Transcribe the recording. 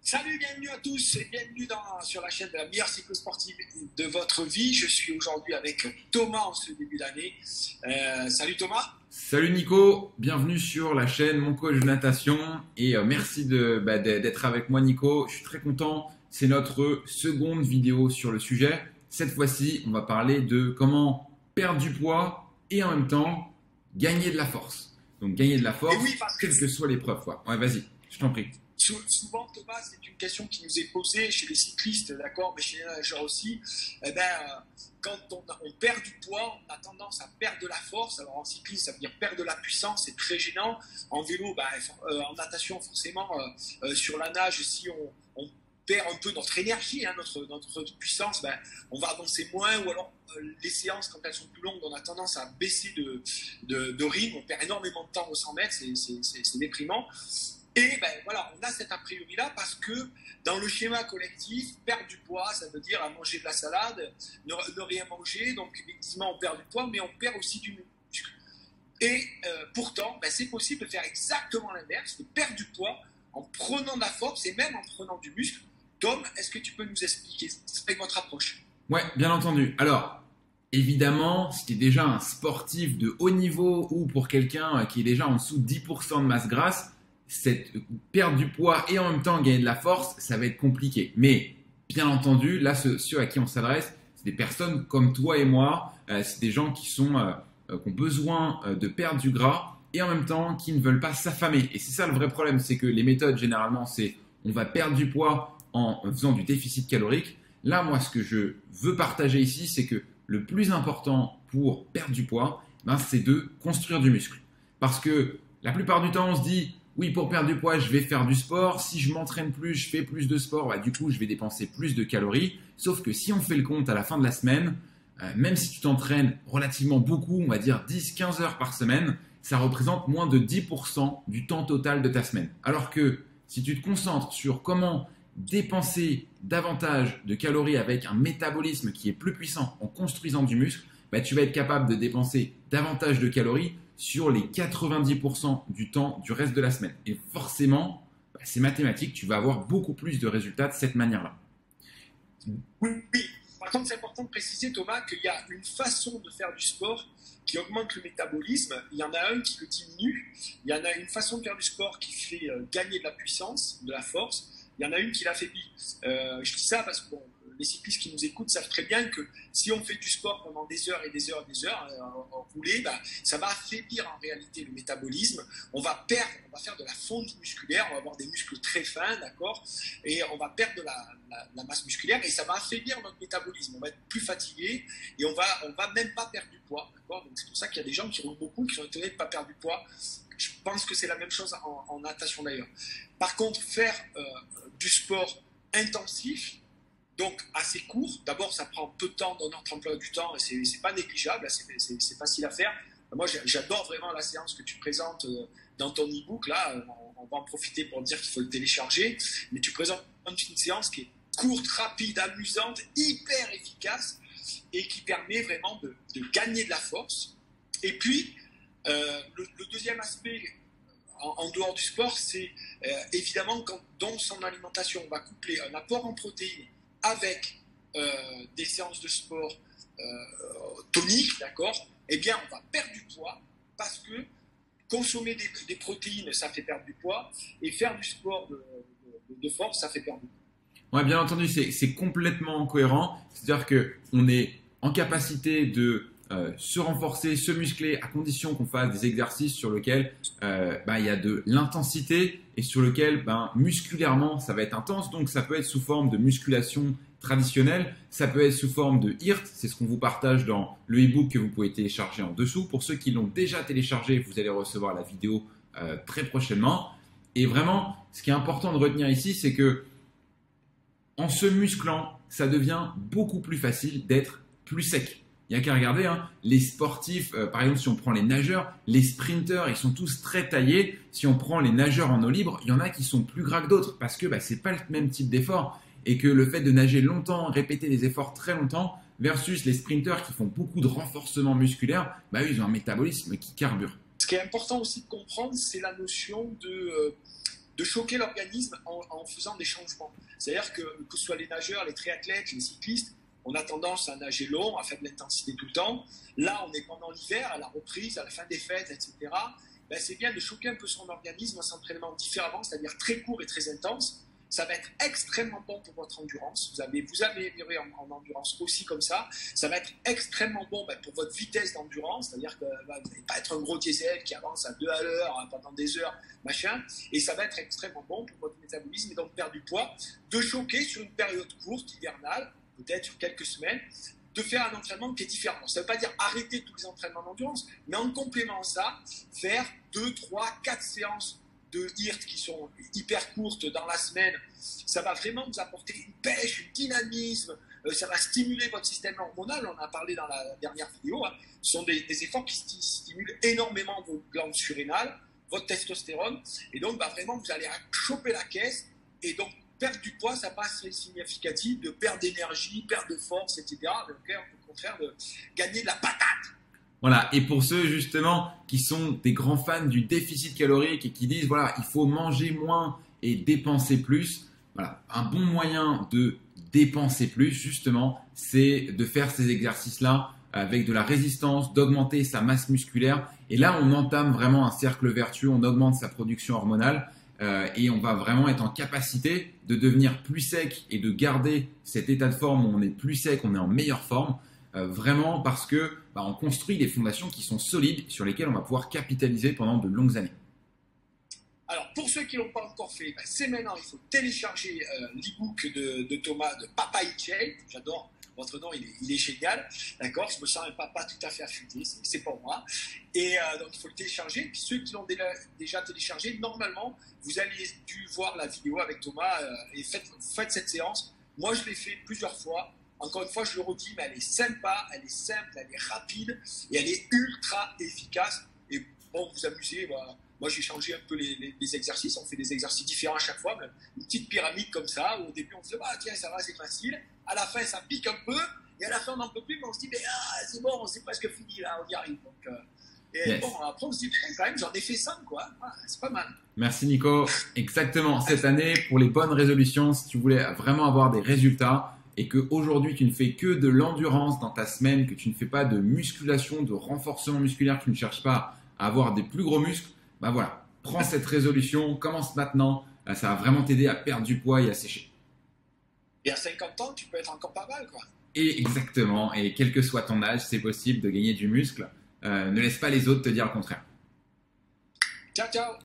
Salut, bienvenue à tous et bienvenue sur la chaîne de la meilleure cyclosportive de votre vie. Je suis aujourd'hui avec Thomas en ce début d'année. Salut Thomas. Salut Nico, bienvenue sur la chaîne Mon Coach de Natation et merci d'être avec moi Nico. Je suis très content, c'est notre seconde vidéo sur le sujet. Cette fois-ci, on va parler de comment perdre du poids et en même temps gagner de la force. Donc gagner de la force, oui, quelle que soit l'épreuve. Ouais, vas-y, je t'en prie. Souvent, Thomas, c'est une question qui nous est posée chez les cyclistes, d'accord, mais chez les nageurs aussi. Quand on perd du poids, on a tendance à perdre de la force. Alors en cyclisme, ça veut dire perdre de la puissance, c'est très gênant. En vélo, en natation, forcément, sur la nage, si on perd un peu notre énergie, hein, notre puissance, on va avancer moins, ou alors les séances, quand elles sont plus longues, on a tendance à baisser de rythme, on perd énormément de temps au 100 mètres, c'est déprimant. Et voilà, on a cet a priori-là parce que dans le schéma collectif, perdre du poids, ça veut dire manger de la salade, ne rien manger, donc effectivement on perd du poids, mais on perd aussi du muscle. Et pourtant, c'est possible de faire exactement l'inverse, de perdre du poids en prenant de la force et même en prenant du muscle. Tom, est-ce que tu peux nous expliquer avec votre approche? Ouais, bien entendu. Alors, évidemment, si tu es déjà un sportif de haut niveau ou pour quelqu'un qui est déjà en dessous de 10% de masse grasse, cette perte du poids et en même temps gagner de la force, ça va être compliqué. Mais bien entendu, là, ceux à qui on s'adresse, c'est des personnes comme toi et moi, c'est des gens qui ont besoin de perdre du gras et en même temps qui ne veulent pas s'affamer. Et c'est ça le vrai problème, c'est que les méthodes, généralement, c'est on va perdre du poids en faisant du déficit calorique. Là, moi, ce que je veux partager ici, c'est que le plus important pour perdre du poids, c'est de construire du muscle. Parce que la plupart du temps, on se dit oui, pour perdre du poids, je vais faire du sport. Si je m'entraîne plus, je fais plus de sport, du coup, je vais dépenser plus de calories. Sauf que si on fait le compte à la fin de la semaine, même si tu t'entraînes relativement beaucoup, on va dire 10-15 heures par semaine, ça représente moins de 10% du temps total de ta semaine. Alors que si tu te concentres sur comment dépenser davantage de calories avec un métabolisme qui est plus puissant en construisant du muscle, tu vas être capable de dépenser davantage de calories sur les 90% du temps du reste de la semaine. Et forcément, c'est mathématique, tu vas avoir beaucoup plus de résultats de cette manière-là. Oui. Par contre, c'est important de préciser, Thomas, qu'il y a une façon de faire du sport qui augmente le métabolisme. Il y en a un qui le diminue. Il y en a une façon de faire du sport qui fait gagner de la puissance, de la force. Il y en a une qui l'affaiblit. Je dis ça parce que les cyclistes qui nous écoutent savent très bien que si on fait du sport pendant des heures et des heures et des heures en roulée, ça va affaiblir en réalité le métabolisme. On va faire de la fonte musculaire, on va avoir des muscles très fins, d'accord, et on va perdre de la masse musculaire et ça va affaiblir notre métabolisme. On va être plus fatigué et on va même pas perdre du poids, d'accord. Donc c'est pour ça qu'il y a des gens qui roulent beaucoup, qui sont étonnés de ne pas perdre du poids. Je pense que c'est la même chose en natation d'ailleurs. Par contre, faire du sport intensif, donc assez court, d'abord ça prend peu de temps dans notre emploi du temps et c'est pas négligeable, c'est facile à faire. Moi j'adore vraiment la séance que tu présentes dans ton e-book, là on va en profiter pour dire qu'il faut le télécharger, mais tu présentes une séance qui est courte, rapide, amusante, hyper efficace et qui permet vraiment de gagner de la force. Et puis le deuxième aspect en dehors du sport, c'est évidemment quand dans son alimentation on va coupler un apport en protéines avec des séances de sport toniques, d'accord, eh bien on va perdre du poids parce que consommer des protéines, ça fait perdre du poids et faire du sport de force, ça fait perdre du poids. Ouais, bien entendu, c'est complètement cohérent. C'est-à-dire qu'on est en capacité de se renforcer, se muscler à condition qu'on fasse des exercices sur lesquels il y a de l'intensité et sur lesquels musculairement ça va être intense. Donc ça peut être sous forme de musculation traditionnelle, ça peut être sous forme de HIIT, c'est ce qu'on vous partage dans le e-book que vous pouvez télécharger en dessous. Pour ceux qui l'ont déjà téléchargé, vous allez recevoir la vidéo très prochainement. Et vraiment, ce qui est important de retenir ici, c'est que en se musclant, ça devient beaucoup plus facile d'être plus sec. Il n'y a qu'à regarder, les sportifs, par exemple, si on prend les nageurs, les sprinteurs, ils sont tous très taillés. Si on prend les nageurs en eau libre, il y en a qui sont plus gras que d'autres parce que ce n'est pas le même type d'effort. Et que le fait de nager longtemps, répéter des efforts très longtemps, versus les sprinteurs qui font beaucoup de renforcement musculaire, eux, ils ont un métabolisme qui carbure. Ce qui est important aussi de comprendre, c'est la notion de de choquer l'organisme en faisant des changements. C'est-à-dire que ce soit les nageurs, les triathlètes, les cyclistes, on a tendance à nager long, à faire de l'intensité tout le temps. Là, on est pendant l'hiver, à la reprise, à la fin des fêtes, etc. Ben, c'est bien de choquer un peu son organisme en s'entraînement différemment, c'est-à-dire très court et très intense. Ça va être extrêmement bon pour votre endurance. Vous avez en endurance aussi comme ça. Ça va être extrêmement bon pour votre vitesse d'endurance, c'est-à-dire que vous n'allez pas être un gros diesel qui avance à 2 à l'heure pendant des heures, machin. Et ça va être extrêmement bon pour votre métabolisme et donc perdre du poids. De choquer sur une période courte, hivernale, peut-être sur quelques semaines, de faire un entraînement qui est différent. Ça ne veut pas dire arrêter tous les entraînements d'endurance, mais en complément à ça, faire 2, 3, 4 séances de HIIT qui sont hyper courtes dans la semaine. Ça va vraiment vous apporter une pêche, un dynamisme, ça va stimuler votre système hormonal, on en a parlé dans la dernière vidéo. Hein. Ce sont des efforts qui stimulent énormément vos glandes surrénales, votre testostérone, et donc vraiment vous allez choper la caisse, et donc perdre du poids, ça passe significatif de perte d'énergie, perte de force, etc. Donc au contraire de gagner de la patate. Voilà, et pour ceux justement qui sont des grands fans du déficit calorique et qui disent voilà, il faut manger moins et dépenser plus, voilà, un bon moyen de dépenser plus justement, c'est de faire ces exercices-là avec de la résistance, d'augmenter sa masse musculaire. Et là, on entame vraiment un cercle vertueux, on augmente sa production hormonale et on va vraiment être en capacité de devenir plus sec et de garder cet état de forme où on est plus sec, on est en meilleure forme. Vraiment parce que on construit des fondations qui sont solides sur lesquelles on va pouvoir capitaliser pendant de longues années. Alors pour ceux qui ne l'ont pas encore fait, c'est maintenant, il faut télécharger l'e-book de Thomas de Papa Eat Shape. J'adore votre nom, il est génial, d'accord. Je me sens un papa tout à fait affûté, c'est pour moi. Et donc il faut le télécharger. Puis ceux qui l'ont déjà téléchargé, normalement vous allez dû voir la vidéo avec Thomas et faites cette séance. Moi je l'ai fait plusieurs fois. Encore une fois, je le redis, mais elle est sympa, elle est simple, elle est rapide et elle est ultra efficace. Et bon, vous amusez, voilà. Moi j'ai changé un peu les exercices, on fait des exercices différents à chaque fois, mais une petite pyramide comme ça, où au début on se dit, tiens, ça va, c'est facile. À la fin, ça pique un peu, et à la fin, on n'en peut plus, mais on se dit, mais c'est bon, c'est presque fini, là, on y arrive. Donc, yes. Bon, après on se dit, quand même, j'en ai fait 5, quoi. C'est pas mal. Merci Nico. Exactement, cette année, pour les bonnes résolutions, si tu voulais vraiment avoir des résultats, et qu'aujourd'hui tu ne fais que de l'endurance dans ta semaine, que tu ne fais pas de musculation, de renforcement musculaire, que tu ne cherches pas à avoir des plus gros muscles, voilà, prends cette résolution, commence maintenant, ça va vraiment t'aider à perdre du poids et à sécher. Et à 50 ans, tu peux être encore pas mal, quoi. Et exactement, et quel que soit ton âge, c'est possible de gagner du muscle. Ne laisse pas les autres te dire le contraire. Ciao, ciao.